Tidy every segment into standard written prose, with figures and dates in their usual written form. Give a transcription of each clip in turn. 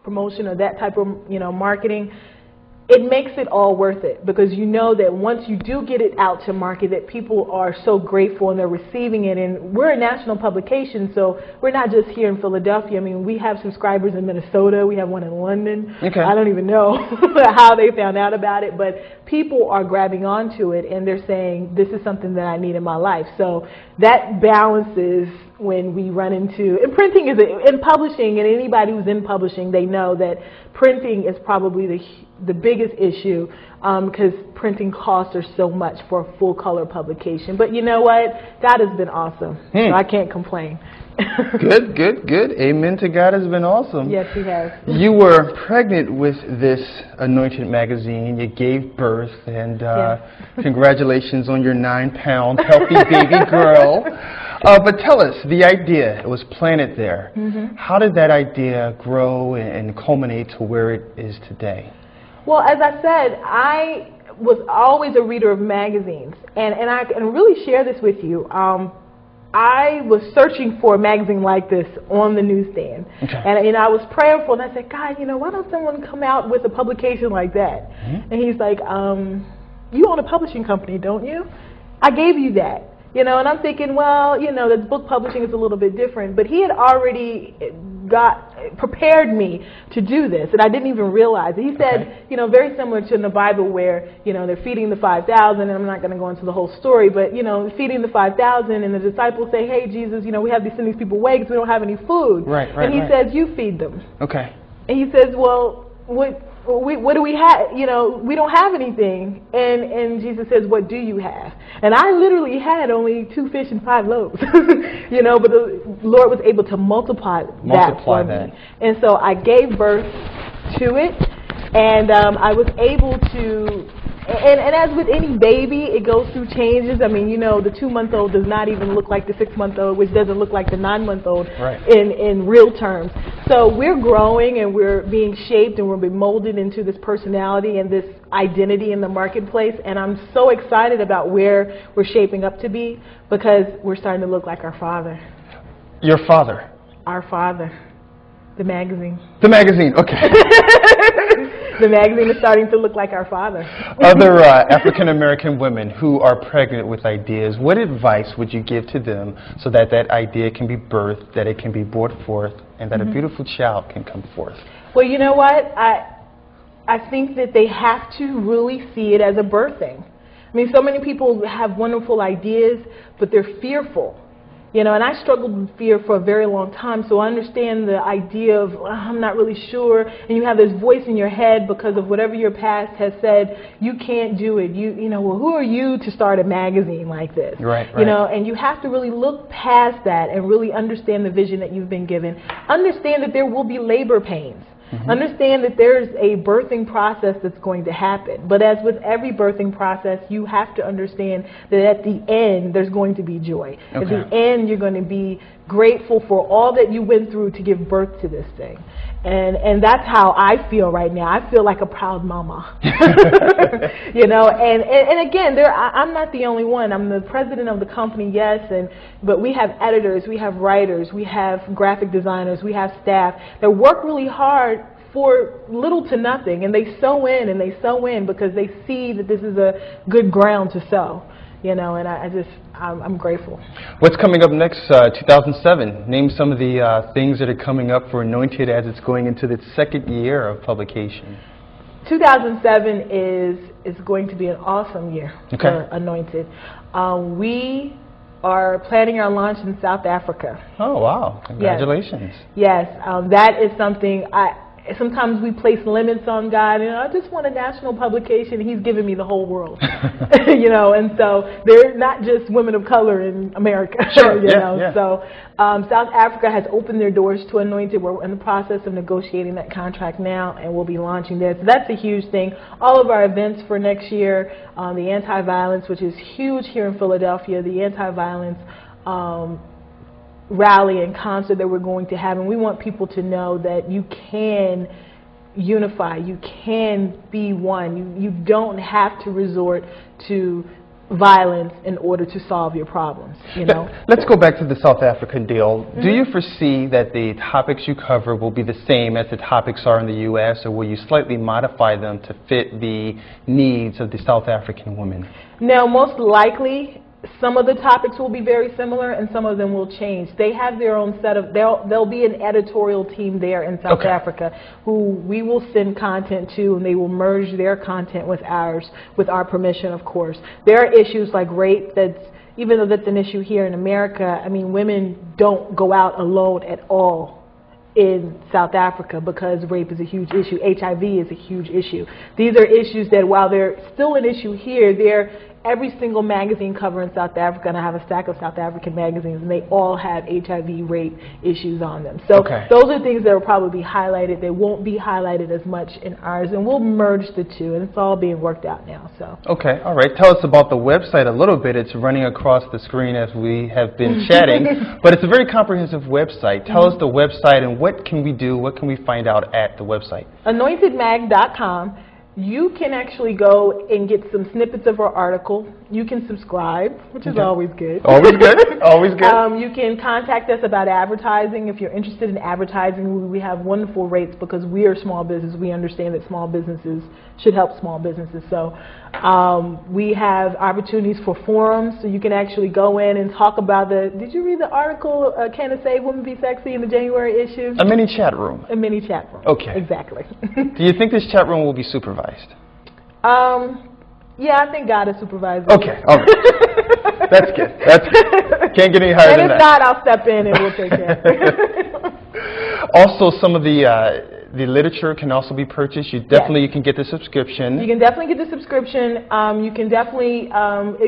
promotion or that type of, marketing, it makes it all worth it, because you know that once you do get it out to market, that people are so grateful and they're receiving it. And we're a national publication, so we're not just here in Philadelphia. I mean, we have subscribers in Minnesota. We have one in London. Okay. I don't even know how they found out about it, but people are grabbing onto it and they're saying, this is something that I need in my life. So that balances when we run into, and printing is, in publishing, and anybody who's in publishing, they know that printing is probably the biggest issue, because printing costs are so much for a full color publication. But you know what? God has been awesome, so I can't complain. Good, good, good. Amen to God has been awesome. Yes, He has. You were pregnant with this Anointed magazine. You gave birth, and congratulations on your 9-pound healthy baby girl. But tell us, the idea, it was planted there. Mm-hmm. How did that idea grow and culminate to where it is today? Well, as I said, I was always a reader of magazines, and I can really share this with you. I was searching for a magazine like this on the newsstand, and I was prayerful, and I said, God, why don't someone come out with a publication like that? Mm-hmm. And He's like, you own a publishing company, don't you? I gave you that. And I'm thinking, well, the book publishing is a little bit different, but He had already prepared me to do this, and I didn't even realize it. He said, very similar to in the Bible where, they're feeding the 5,000, and I'm not going to go into the whole story, but, feeding the 5,000, and the disciples say, hey, Jesus, we have to send these people away because we don't have any food. Right, and He says, you feed them. Okay. And He says, well, what do we have? We don't have anything. And Jesus says, what do you have? And I literally had only 2 fish and 5 loaves, but the Lord was able to multiply that for me. And so I gave birth to it, and I was able to, and as with any baby, it goes through changes. I mean, the 2-month-old does not even look like the 6-month-old, which doesn't look like the 9-month-old in real terms. So we're growing and we're being shaped and we're being molded into this personality and this identity in the marketplace. And I'm so excited about where we're shaping up to be, because we're starting to look like our Father. Your father? Our Father. The magazine. The magazine, okay. The magazine is starting to look like our Father. Other African-American women who are pregnant with ideas, what advice would you give to them so that that idea can be birthed, that it can be brought forth, and that a beautiful child can come forth? Well, you know what? I think that they have to really see it as a birthing. I mean, so many people have wonderful ideas, but they're fearful. And I struggled with fear for a very long time, so I understand the idea of, I'm not really sure, and you have this voice in your head because of whatever your past has said, you can't do it. Well, who are you to start a magazine like this? Right. And you have to really look past that and really understand the vision that you've been given. Understand that there will be labor pains. Mm-hmm. Understand that there's a birthing process that's going to happen. But as with every birthing process, you have to understand that at the end, there's going to be joy. Okay. At the end, you're going to be grateful for all that you went through to give birth to this thing. And that's how I feel right now. I feel like a proud mama. And again, I'm not the only one. I'm the president of the company, yes, but we have editors, we have writers, we have graphic designers, we have staff that work really hard for little to nothing, and they sow in because they see that this is a good ground to sow. And I'm grateful. What's coming up next, 2007? Name some of the things that are coming up for Anointed as it's going into its 2nd year of publication. 2007 is going to be an awesome year for Anointed. We are planning our launch in South Africa. Oh, wow. Congratulations. Yes, that is something sometimes we place limits on God, I just want a national publication. He's given me the whole world, and so they're not just women of color in America, Sure. So South Africa has opened their doors to Anointed. We're in the process of negotiating that contract now, and we'll be launching there. So that's a huge thing. All of our events for next year, the anti-violence, which is huge here in Philadelphia, the anti-violence rally and concert that we're going to have, and we want people to know that you can unify, you can be one. You don't have to resort to violence in order to solve your problems, you know. Let's go back to the South African deal. Do you foresee that the topics you cover will be the same as the topics are in the U.S., or will you slightly modify them to fit the needs of the South African women? Now, most likely, some of the topics will be very similar and some of them will change. They have their own set of, there'll be an editorial team there in South Africa who we will send content to, and they will merge their content with ours, with our permission, of course. There are issues like rape even though that's an issue here in America, I mean, women don't go out alone at all in South Africa because rape is a huge issue. HIV is a huge issue. These are issues that, while they're still an issue here, they're every single magazine cover in South Africa, and I have a stack of South African magazines, and they all have HIV rape issues on them. So those are things that will probably be highlighted. They won't be highlighted as much in ours, and we'll merge the two, and it's all being worked out now. So. Okay, all right. Tell us about the website a little bit. It's running across the screen as we have been chatting, but it's a very comprehensive website. Tell us the website and what can we do, what can we find out at the website? AnointedMag.com. You can actually go and get some snippets of our article. You can subscribe, which is always good. Always good. Always good. You can contact us about advertising. If you're interested in advertising, we have wonderful rates because we are small business. We understand that small businesses should help small businesses. So we have opportunities for forums, so you can actually go in and talk about did you read the article, Can It Save Women Be Sexy, in the January issue? A mini chat room. A mini chat room. Okay. Exactly. Do you think this chat room will be supervised? Yeah, I think God is supervising. Okay, all right. That's good. Can't get any higher than that. And if not, I'll step in and we'll take care of it. Also, some of the literature can also be purchased. You can get the subscription. You can definitely get the subscription. You can definitely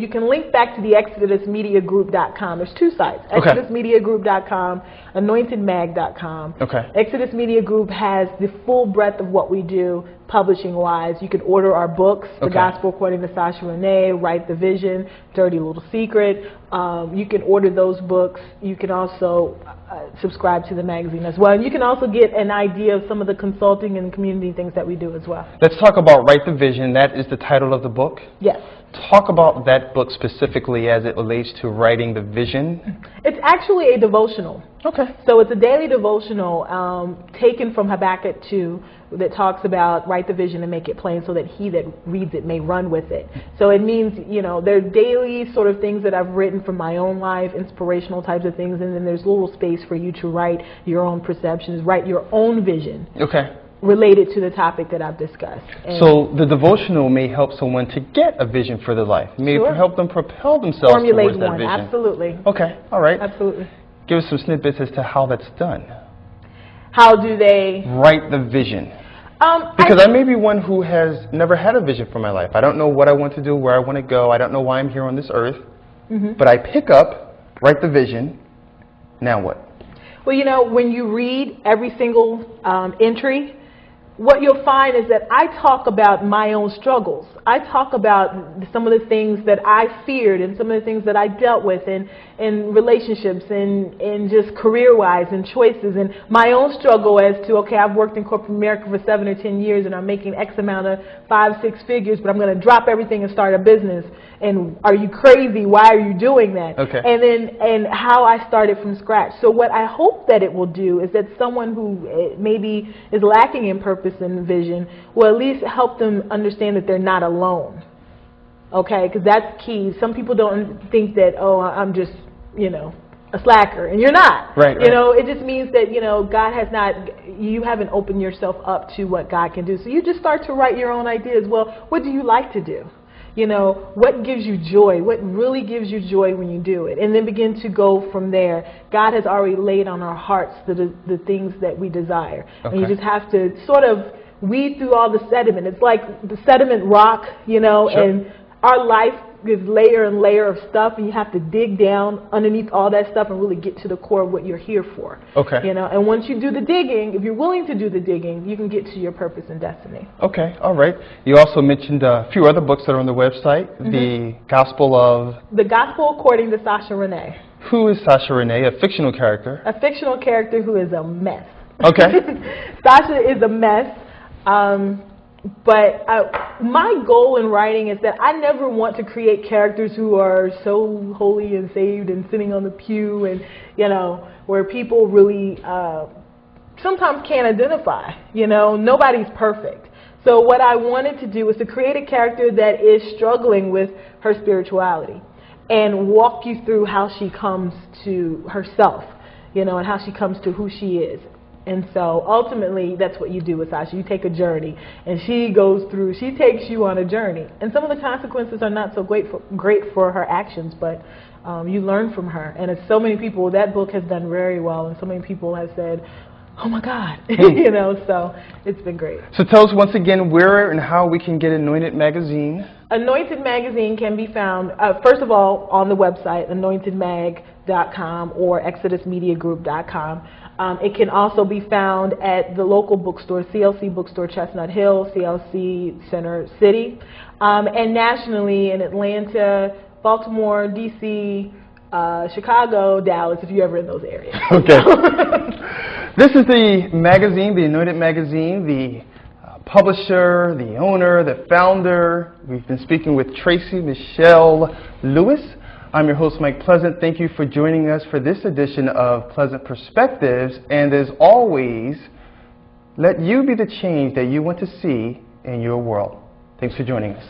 you can link back to the ExodusMediaGroup.com. There's two sites: ExodusMediaGroup.com, AnointedMag.com. Exodus Media Group has the full breadth of what we do, publishing-wise. You can order our books: The Gospel According to Sasha Renee, Write the Vision, Dirty Little Secret. You can order those books. You can also subscribe to the magazine as well. And you can also get an idea of some of the consulting and community things that we do as well. Let's talk about Write the Vision. That is the title of the book? Yes. Talk about that book specifically as it relates to writing the vision. It's actually a devotional. Okay. So it's a daily devotional taken from Habakkuk 2 that talks about write the vision and make it plain so that he that reads it may run with it. So it means, you know, there are daily sort of things that I've written from my own life, inspirational types of things, and then there's a little space for you to write your own perceptions, write your own vision. Okay. Related to the topic that I've discussed. And so the devotional may help someone to get a vision for their life. May help them propel themselves towards that vision. Absolutely. Okay, all right. Absolutely. Give us some snippets as to how that's done. How do they write the vision? Because I may be one who has never had a vision for my life. I don't know what I want to do, where I want to go. I don't know why I'm here on this earth. But I pick up, write the vision. Now what? Well, you know, when you read every single entry, what you'll find is that I talk about my own struggles. I talk about some of the things that I feared and some of the things that I dealt with in relationships and just career-wise and choices and my own struggle as to, okay, I've worked in corporate America for 7 or 10 years and I'm making X amount of 5-6 figures, but I'm going to drop everything and start a business. And are you crazy? Why are you doing that? Okay. And how I started from scratch. So what I hope that it will do is that someone who maybe is lacking in purpose and vision will at least help them understand that they're not alone. Okay, because that's key. Some people don't think that, oh, I'm just, you know, a slacker, and you're not. Right. You know, it just means that, you know, God has not, you haven't opened yourself up to what God can do. So you just start to write your own ideas. Well, what do you like to do? You know, what gives you joy? What really gives you joy when you do it? And then begin to go from there. God has already laid on our hearts the things that we desire. Okay. And you just have to sort of weed through all the sediment. It's like the sediment rock, you know, Sure. And our life is layer and layer of stuff, and you have to dig down underneath all that stuff and really get to the core of what you're here for. Okay. You know, and once you do the digging, if you're willing to do the digging, you can get to your purpose and destiny. Okay, all right. You also mentioned a few other books that are on the website. The Gospel of... The Gospel According to Sasha Renee. Who is Sasha Renee? A fictional character. A fictional character who is a mess. Okay. Sasha is a mess. But my goal in writing is that I never want to create characters who are so holy and saved and sitting on the pew and, you know, where people really sometimes can't identify. You know, nobody's perfect. So what I wanted to do was to create a character that is struggling with her spirituality and walk you through how she comes to herself, you know, and how she comes to who she is. And so ultimately, that's what you do with Sasha. You take a journey, and she takes you on a journey. And some of the consequences are not so great for her actions, but you learn from her. And it's so many people, that book has done very well, and so many people have said, oh my God, you know, so it's been great. So tell us once again where and how we can get Anointed Magazine. Anointed Magazine can be found, first of all, on the website, anointedmag.com or exodusmediagroup.com. It can also be found at the local bookstore, CLC Bookstore, Chestnut Hill, CLC Center City, and nationally in Atlanta, Baltimore, D.C., Chicago, Dallas, if you're ever in those areas. Okay. This is the magazine, the Anointed Magazine, the publisher, the owner, the founder. We've been speaking with Tracy Michelle Lewis. I'm your host, Mike Pleasant. Thank you for joining us for this edition of Pleasant Perspectives. And as always, let you be the change that you want to see in your world. Thanks for joining us.